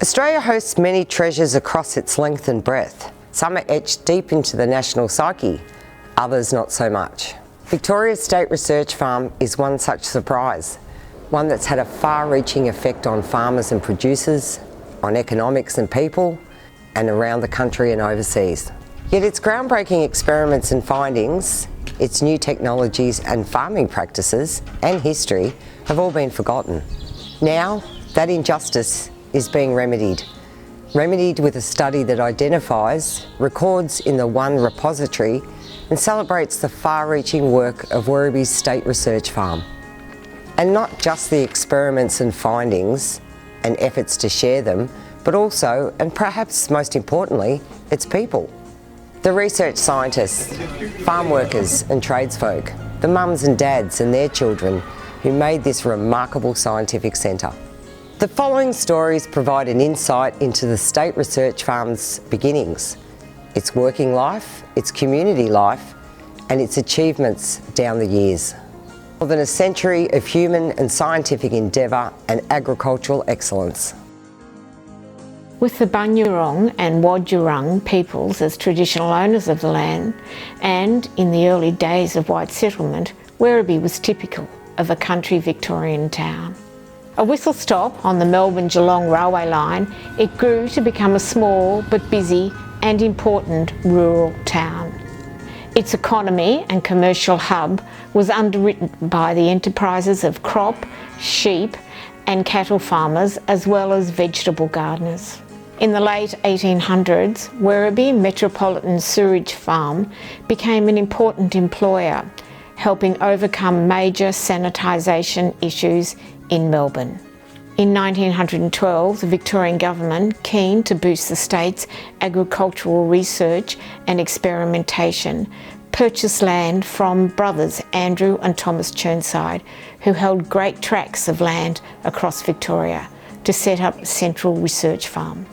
Australia hosts many treasures across its length and breadth. Some are etched deep into the national psyche, others not so much. Victoria's State Research Farm is one such surprise, one that's had a far-reaching effect on farmers and producers, on economics and people, and around the country and overseas. Yet its groundbreaking experiments and findings, its new technologies and farming practices and history have all been forgotten. Now, that injustice is being remedied with a study that identifies, records in the one repository and celebrates the far-reaching work of Werribee's State Research Farm. And not just the experiments and findings and efforts to share them, but also, and perhaps most importantly, its people. The research scientists, farm workers and tradesfolk, the mums and dads and their children who made this remarkable scientific centre. The following stories provide an insight into the State Research Farm's beginnings, its working life, its community life, and its achievements down the years. More than a century of human and scientific endeavour and agricultural excellence. With the Bunyurong and Wadjurung peoples as traditional owners of the land, and in the early days of white settlement, Werribee was typical of a country Victorian town. A whistle stop on the Melbourne-Geelong railway line, it grew to become a small but busy and important rural town. Its economy and commercial hub was underwritten by the enterprises of crop, sheep and cattle farmers as well as vegetable gardeners. In the late 1800s, Werribee Metropolitan Sewerage Farm became an important employer, helping overcome major sanitisation issues in Melbourne. In 1912, the Victorian government, keen to boost the state's agricultural research and experimentation, purchased land from brothers Andrew and Thomas Chirnside, who held great tracts of land across Victoria, to set up Central Research Farm.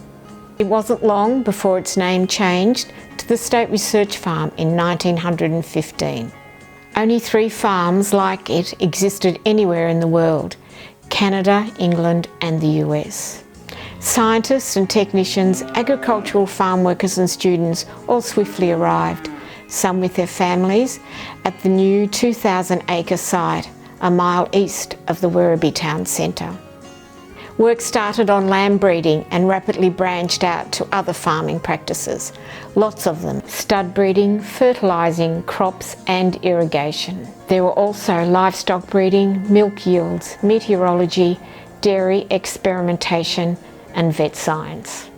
It wasn't long before its name changed to the State Research Farm in 1915. Only 3 farms like it existed anywhere in the world: Canada, England and the US. Scientists and technicians, agricultural farm workers and students all swiftly arrived, some with their families, at the new 2,000-acre site a mile east of the Werribee town centre. Work started on lamb breeding and rapidly branched out to other farming practices, lots of them: stud breeding, fertilising, crops and irrigation. There were also livestock breeding, milk yields, meteorology, dairy experimentation and vet science.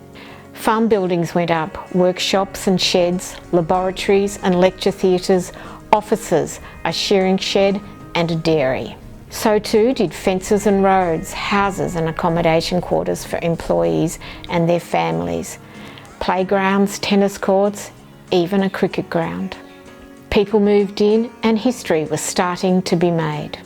Farm buildings went up: workshops and sheds, laboratories and lecture theatres, offices, a shearing shed and a dairy. So too did fences and roads, houses and accommodation quarters for employees and their families, playgrounds, tennis courts, even a cricket ground. People moved in and history was starting to be made.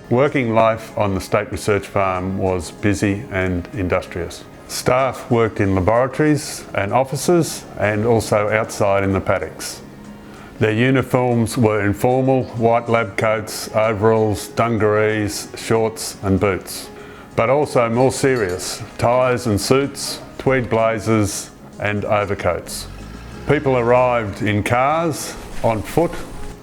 Working life on the State Research Farm was busy and industrious. Staff worked in laboratories and offices and also outside in the paddocks. Their uniforms were informal, white lab coats, overalls, dungarees, shorts and boots. But also more serious, ties and suits, tweed blazers and overcoats. People arrived in cars, on foot,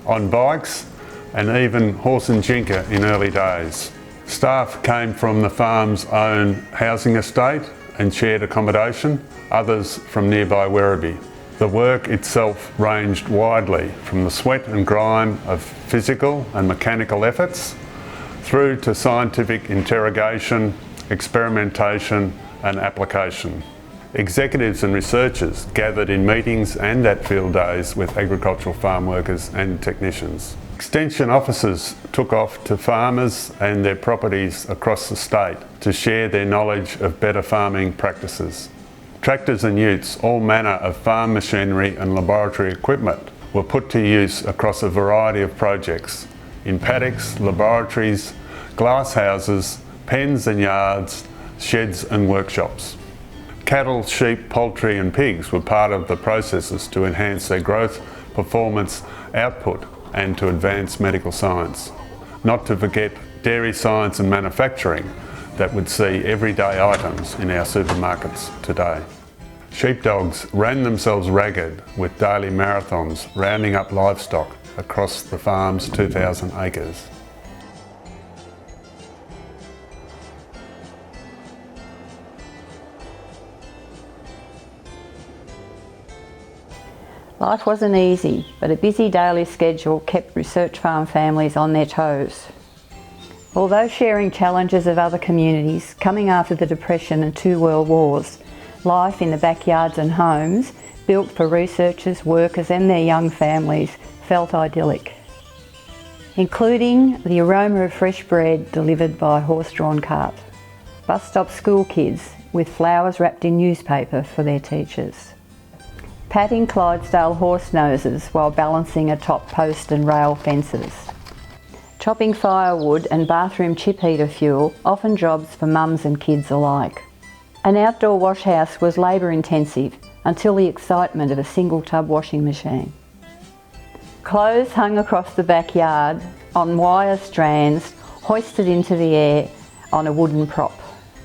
on bikes and even horse and jinker in early days. Staff came from the farm's own housing estate and shared accommodation, others from nearby Werribee. The work itself ranged widely from the sweat and grime of physical and mechanical efforts through to scientific interrogation, experimentation and application. Executives and researchers gathered in meetings and at field days with agricultural farm workers and technicians. Extension officers took off to farmers and their properties across the state to share their knowledge of better farming practices. Tractors and utes, all manner of farm machinery and laboratory equipment were put to use across a variety of projects in paddocks, laboratories, glass houses, pens and yards, sheds and workshops. Cattle, sheep, poultry and pigs were part of the processes to enhance their growth, performance, output and to advance medical science. Not to forget dairy science and manufacturing, that would see everyday items in our supermarkets today. Sheepdogs ran themselves ragged with daily marathons rounding up livestock across the farm's 2,000 acres. Life wasn't easy, but a busy daily schedule kept research farm families on their toes. Although sharing challenges of other communities, coming after the Depression and 2 World Wars, life in the backyards and homes, built for researchers, workers and their young families, felt idyllic, including the aroma of fresh bread delivered by a horse-drawn cart, bus stop school kids with flowers wrapped in newspaper for their teachers, patting Clydesdale horse noses while balancing atop post and rail fences, chopping firewood and bathroom chip heater fuel, often jobs for mums and kids alike. An outdoor wash house was labour intensive until the excitement of a single tub washing machine. Clothes hung across the backyard on wire strands hoisted into the air on a wooden prop.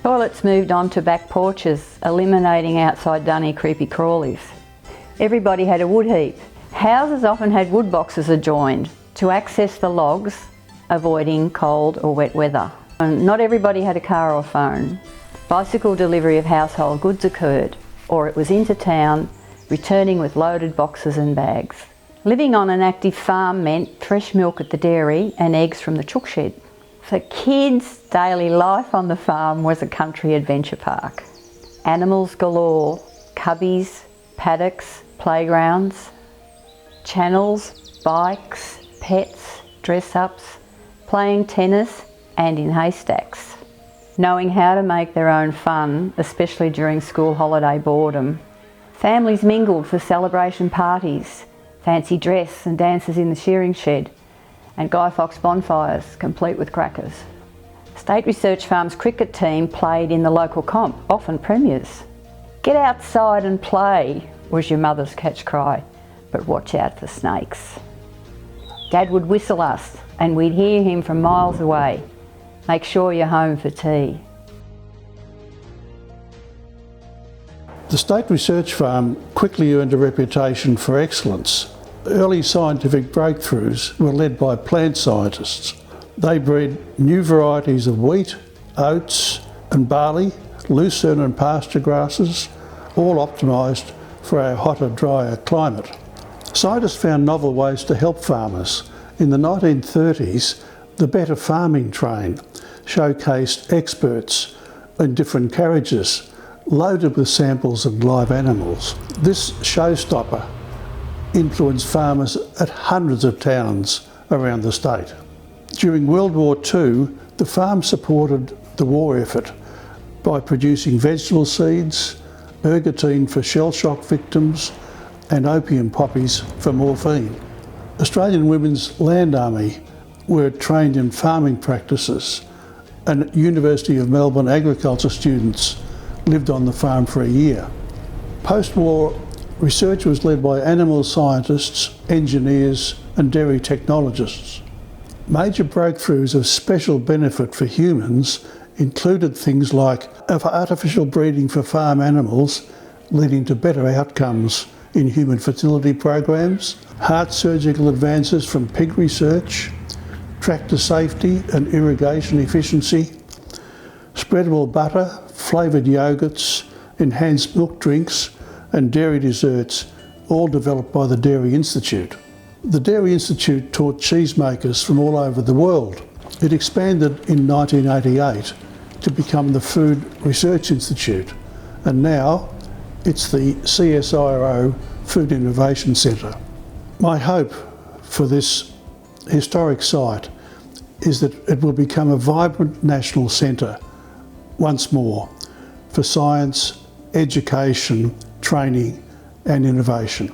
Toilets moved on to back porches, eliminating outside dunny creepy crawlies. Everybody had a wood heap. Houses often had wood boxes adjoined to access the logs, avoiding cold or wet weather. And not everybody had a car or phone. Bicycle delivery of household goods occurred, or it was into town, returning with loaded boxes and bags. Living on an active farm meant fresh milk at the dairy and eggs from the chook shed. For kids, daily life on the farm was a country adventure park. Animals galore, cubbies, paddocks, playgrounds, channels, bikes, pets, dress-ups, playing tennis and in haystacks. Knowing how to make their own fun, especially during school holiday boredom. Families mingled for celebration parties, fancy dress and dances in the shearing shed, and Guy Fawkes bonfires, complete with crackers. State Research Farm's cricket team played in the local comp, often premiers. Get outside and play was your mother's catch cry, but watch out for snakes. Dad would whistle us and we'd hear him from miles away. Make sure you're home for tea. The State Research Farm quickly earned a reputation for excellence. Early scientific breakthroughs were led by plant scientists. They bred new varieties of wheat, oats and barley, lucerne and pasture grasses, all optimised for our hotter, drier climate. Scientists found novel ways to help farmers. In the 1930s, the Better Farming train showcased experts in different carriages, loaded with samples of live animals. This showstopper influenced farmers at hundreds of towns around the state. During World War II, the farm supported the war effort by producing vegetable seeds, ergotine for shell shock victims, and opium poppies for morphine. Australian Women's Land Army were trained in farming practices, and University of Melbourne agriculture students lived on the farm for a year. Post-war research was led by animal scientists, engineers and dairy technologists. Major breakthroughs of special benefit for humans included things like artificial breeding for farm animals, leading to better outcomes in human fertility programs, heart surgical advances from pig research, tractor safety and irrigation efficiency, spreadable butter, flavoured yogurts, enhanced milk drinks and dairy desserts, all developed by the Dairy Institute. The Dairy Institute taught cheesemakers from all over the world. It expanded in 1988 to become the Food Research Institute, and now it's the CSIRO Food Innovation Centre. My hope for this historic site is that it will become a vibrant national centre once more for science, education, training and innovation.